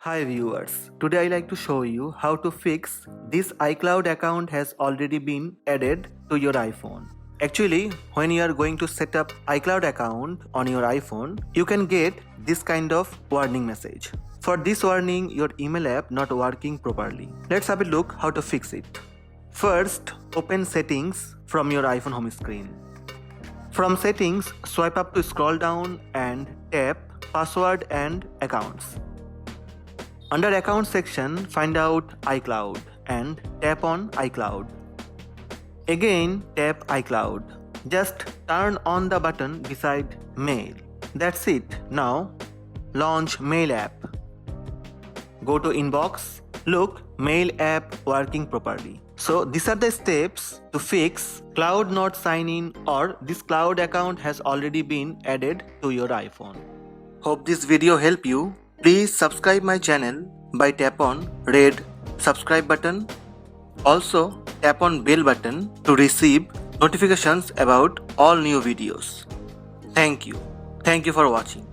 Hi viewers, today I like to show you how to fix this iCloud account has already been added to your iPhone. Actually, when you are going to set up iCloud account on your iPhone, you can get this kind of warning message. For this warning, your email app not working properly. Let's have a look how to fix it. First, open settings from your iPhone home screen. From settings, swipe up to scroll down and tap password and accounts. Under account section, find out iCloud and tap on iCloud. Again, tap iCloud. Just turn on the button beside Mail. That's it. Now, launch Mail app. Go to Inbox. Look, Mail app working properly. So these are the steps to fix Cloud not sign in or this Cloud account has already been added to your iPhone. Hope this video help you. Please subscribe my channel by tap on red subscribe button. Also tap on bell button to receive notifications about all new videos. Thank you. Thank you for watching.